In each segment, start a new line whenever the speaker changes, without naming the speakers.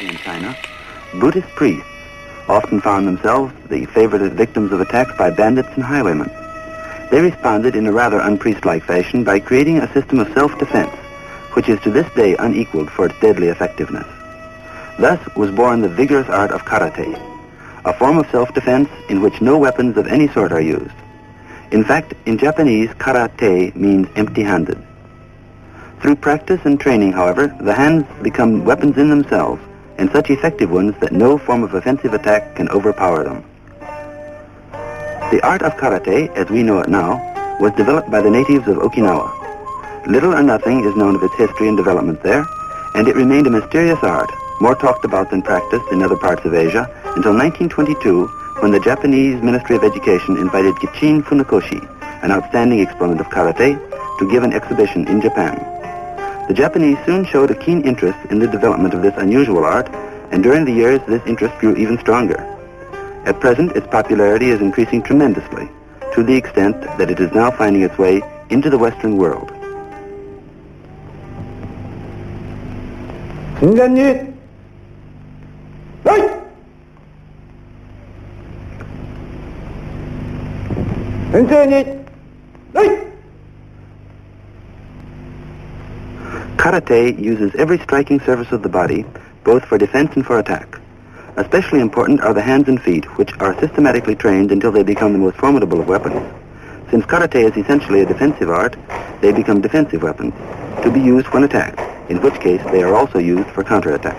in China, Buddhist priests often found themselves the favorite victims of attacks by bandits and highwaymen. They responded in a rather unpriest-like fashion by creating a system of self-defense, which is to this day unequaled for its deadly effectiveness. Thus was born the vigorous art of karate, a form of self-defense in which no weapons of any sort are used. In fact, in Japanese, karate means empty-handed. Through practice and training, however, the hands become weapons in themselves, and such effective ones that no form of offensive attack can overpower them. The art of karate, as we know it now, was developed by the natives of Okinawa. Little or nothing is known of its history and development there, and it remained a mysterious art, more talked about than practiced in other parts of Asia, until 1922, when the Japanese Ministry of Education invited Gichin Funakoshi, an outstanding exponent of karate, to give an exhibition in Japan. The Japanese soon showed a keen interest in the development of this unusual art, and during the years this interest grew even stronger. At present, its popularity is increasing tremendously, to the extent that it is now finding its way into the Western world. Karate uses every striking surface of the body, both for defense and for attack. Especially important are the hands and feet, which are systematically trained until they become the most formidable of weapons. Since karate is essentially a defensive art, they become defensive weapons, to be used when attacked, in which case they are also used for counterattack.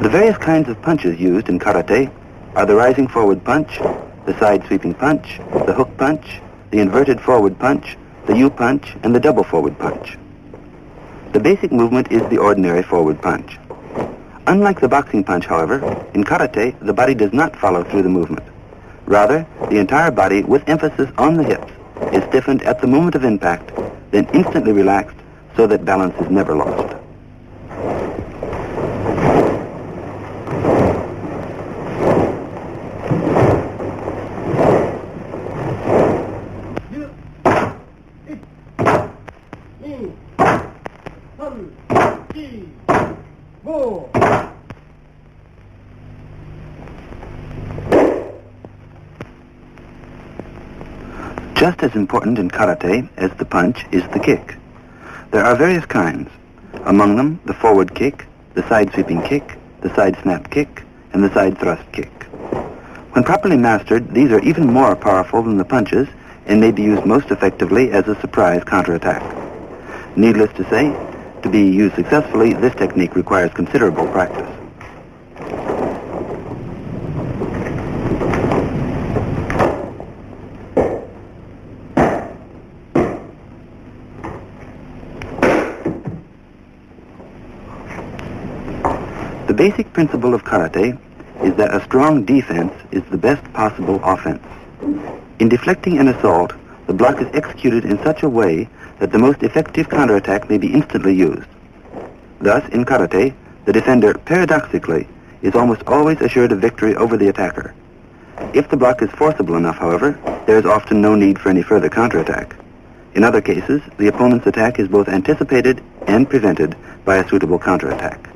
The various kinds of punches used in karate are the rising forward punch, the side sweeping punch, the hook punch, the inverted forward punch, the U-punch, and the double forward punch. The basic movement is the ordinary forward punch. Unlike the boxing punch, however, in karate, the body does not follow through the movement. Rather, the entire body, with emphasis on the hips, is stiffened at the moment of impact, then instantly relaxed so that balance is never lost. Just as important in karate as the punch is the kick. There are various kinds. Among them, the forward kick, the side sweeping kick, the side snap kick, and the side thrust kick. When properly mastered, these are even more powerful than the punches and may be used most effectively as a surprise counterattack. Needless to say, to be used successfully, this technique requires considerable practice. The basic principle of karate is that a strong defense is the best possible offense. In deflecting an assault, the block is executed in such a way that the most effective counterattack may be instantly used. Thus, in karate, the defender, paradoxically, is almost always assured of victory over the attacker. If the block is forcible enough, however, there is often no need for any further counterattack. In other cases, the opponent's attack is both anticipated and prevented by a suitable counterattack.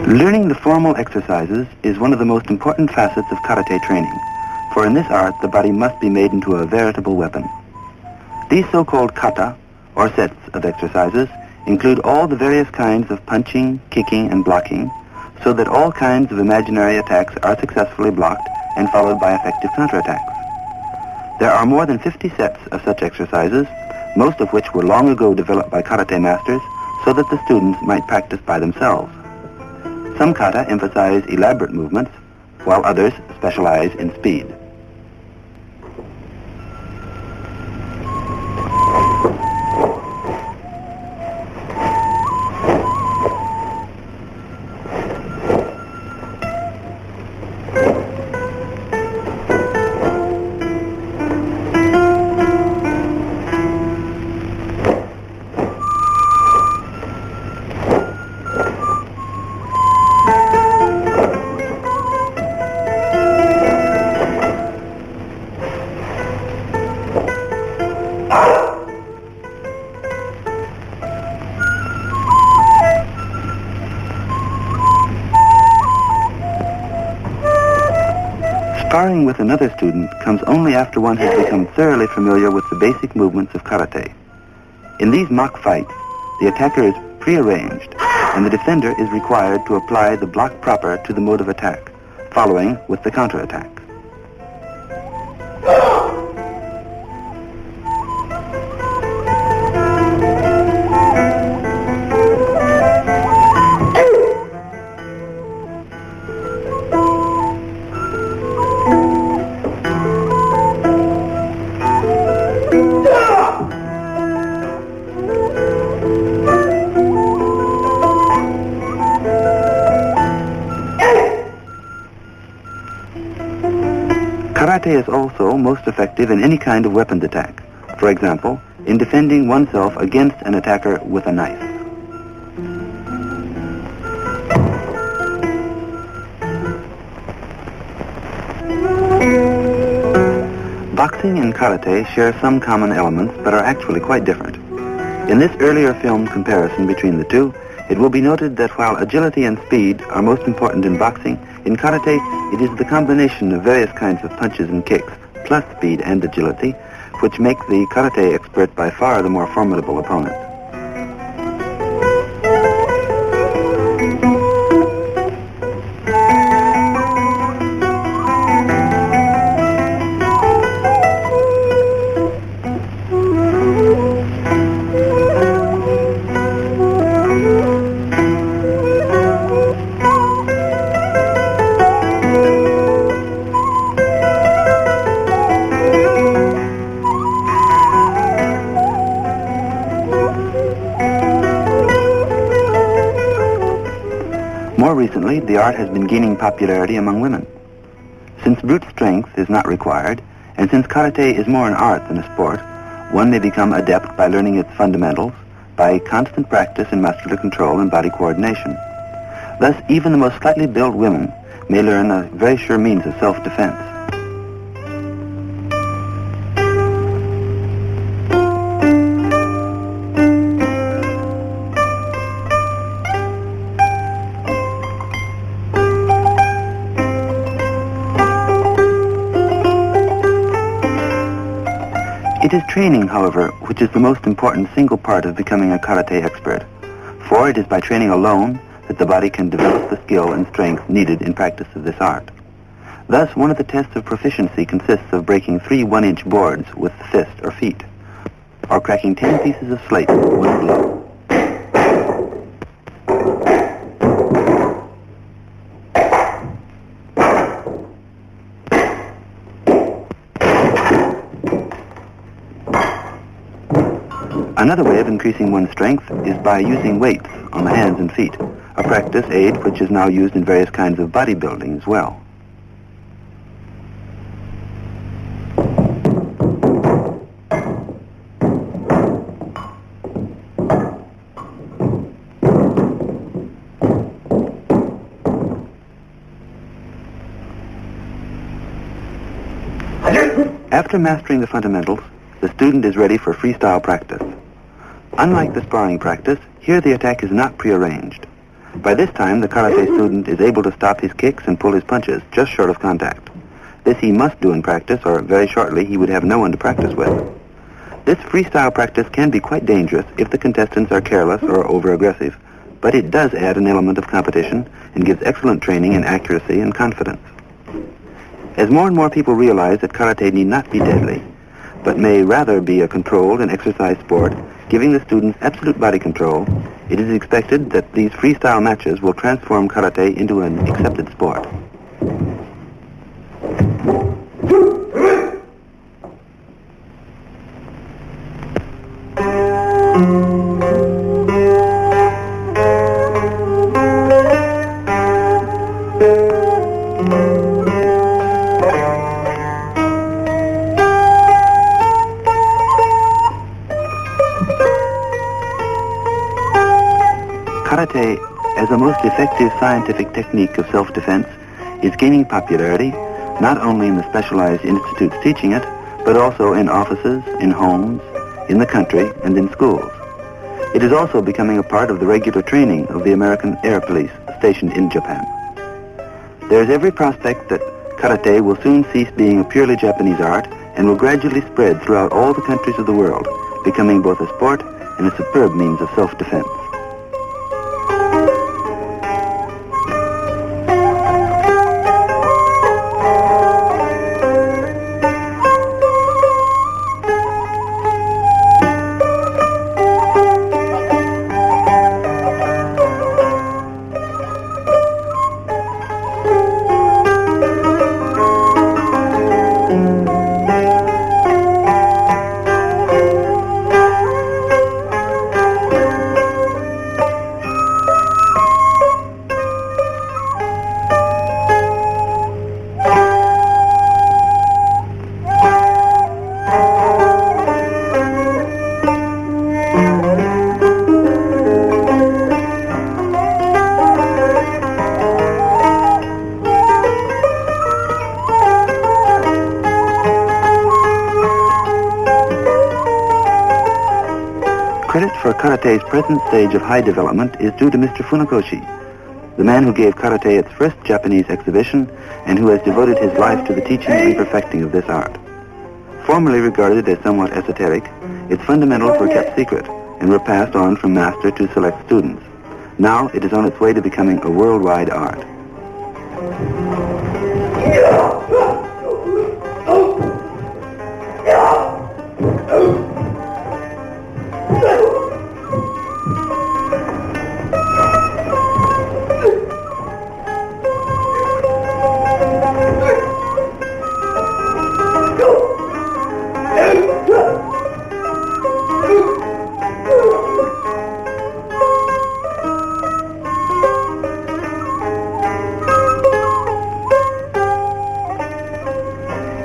Learning the formal exercises is one of the most important facets of karate training, for in this art the body must be made into a veritable weapon. These so-called kata, or sets of exercises, include all the various kinds of punching, kicking, and blocking, so that all kinds of imaginary attacks are successfully blocked and followed by effective counterattacks. There are more than 50 sets of such exercises, most of which were long ago developed by karate masters so that the students might practice by themselves. Some kata emphasize elaborate movements, while others specialize in speed. Sparring with another student comes only after one has become thoroughly familiar with the basic movements of karate. In these mock fights, the attacker is prearranged, and the defender is required to apply the block proper to the mode of attack, following with the counterattack. Karate is also most effective in any kind of weapons attack. For example, in defending oneself against an attacker with a knife. Boxing and karate share some common elements, but are actually quite different. In this earlier film comparison between the two, it will be noted that while agility and speed are most important in boxing, in karate it is the combination of various kinds of punches and kicks, plus speed and agility, which make the karate expert by far the more formidable opponent. More recently, the art has been gaining popularity among women. Since brute strength is not required, and since karate is more an art than a sport, one may become adept by learning its fundamentals, by constant practice in muscular control and body coordination. Thus, even the most slightly built women may learn a very sure means of self-defense. It is training, however, which is the most important single part of becoming a karate expert, for it is by training alone that the body can develop the skill and strength needed in practice of this art. Thus, one of the tests of proficiency consists of breaking 3 one-inch boards with the fist or feet, or cracking 10 pieces of slate with one blow. Another way of increasing one's strength is by using weights on the hands and feet, a practice aid which is now used in various kinds of bodybuilding as well. After mastering the fundamentals, the student is ready for freestyle practice. Unlike the sparring practice, here the attack is not prearranged. By this time, the karate student is able to stop his kicks and pull his punches just short of contact. This he must do in practice, or very shortly he would have no one to practice with. This freestyle practice can be quite dangerous if the contestants are careless or over-aggressive, but it does add an element of competition and gives excellent training in accuracy and confidence. As more and more people realize that karate need not be deadly, but may rather be a controlled and exercised sport, giving the students absolute body control, it is expected that these freestyle matches will transform karate into an accepted sport. Karate, as a most effective scientific technique of self-defense, is gaining popularity not only in the specialized institutes teaching it, but also in offices, in homes, in the country, and in schools. It is also becoming a part of the regular training of the American Air Police stationed in Japan. There is every prospect that karate will soon cease being a purely Japanese art and will gradually spread throughout all the countries of the world, becoming both a sport and a superb means of self-defense. Credit for karate's present stage of high development is due to Mr. Funakoshi, the man who gave karate its first Japanese exhibition and who has devoted his life to the teaching and perfecting of this art. Formerly regarded as somewhat esoteric, its fundamentals were kept secret and were passed on from master to select students. Now it is on its way to becoming a worldwide art.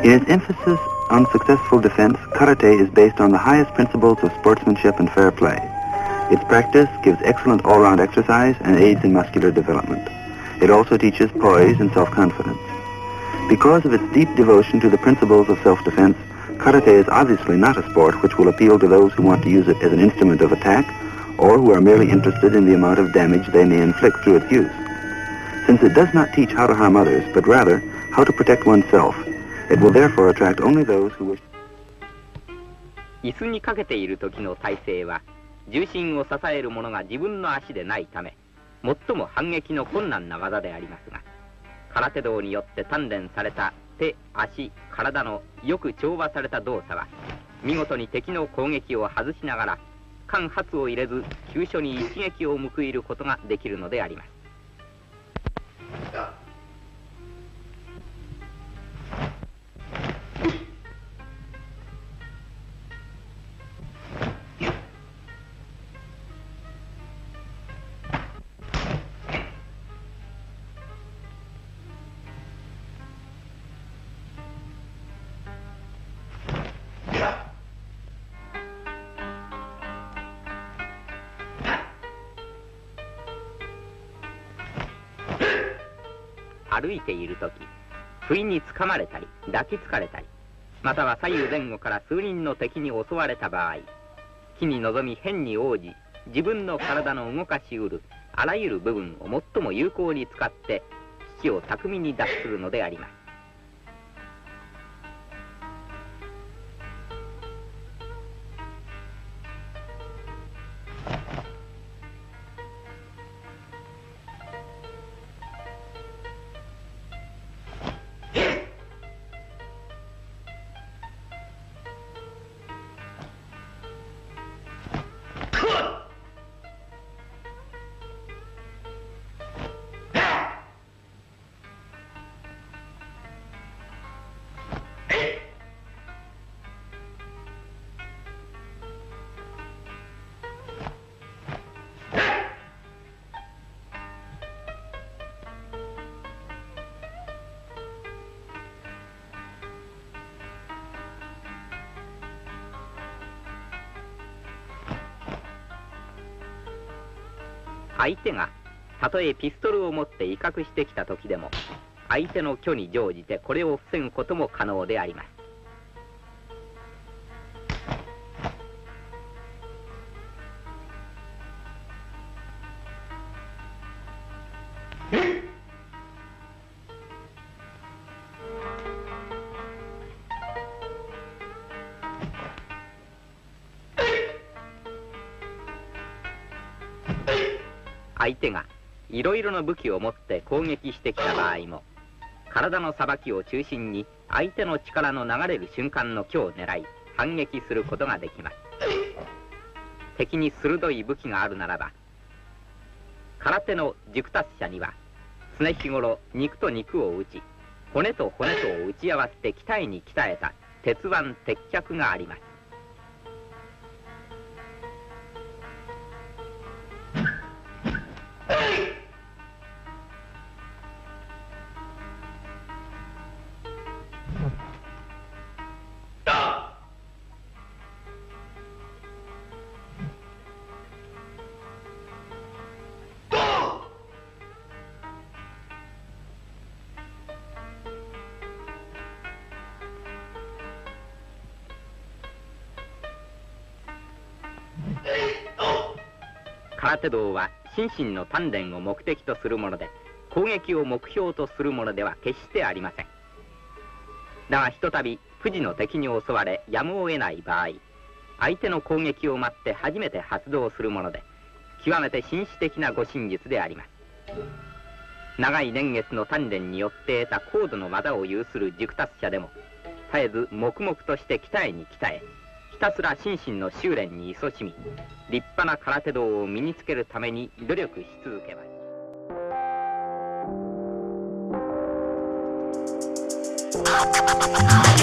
In its emphasis on successful defense, karate is based on the highest principles of sportsmanship and fair play. Its practice gives excellent all-round exercise and aids in muscular development. It also teaches poise and self-confidence. Because of its deep devotion to the principles of self-defense, karate is obviously not a sport which will appeal to those who want to use it as an instrument of attack or who are merely interested in the amount of damage they may inflict through its use. Since it does not teach how to harm others, but rather how to protect oneself, it will therefore attract only those who wish.
椅子にかけている時の体勢は重心を支えるものが自分の足でないため最も反撃の困難な技でありますが、空手道によって鍛錬された手、足、体のよく調和された動作は見事に敵の攻撃を外しながら間髪を入れず急所に一撃を報いることができるのであります。歩いている時、不意につかまれたり抱きつかれたり、または左右前後から数人の敵に襲われた場合、機に臨み変に応じ自分の体の動かしうるあらゆる部分を最も有効に使って危機を巧みに脱するのであります。相手がたとえピストルを持って威嚇してきた時でも相手の虚に乗じてこれを防ぐことも可能であります。相手がいろいろな武器を持って攻撃してきた場合も、体のさばきを中心に相手の力の流れる瞬間の虚を狙い反撃することができます。敵に鋭い武器があるならば、空手の熟達者には常日頃肉と肉を打ち、骨と骨とを打ち合わせて鍛えに鍛えた鉄腕鉄脚があります。空手道は心身の鍛錬を目的とするもので、攻撃を目標とするものでは決してありません。だがひとたび不治の敵に襲われやむを得ない場合、相手の攻撃を待って初めて発動するもので、極めて紳士的な護身術であります。長い年月の鍛錬によって得た高度の技を有する熟達者でも、絶えず黙々として鍛えに鍛え、ひたすら心身の修練に勤しみ、立派な空手道を身につけるために努力し続けます。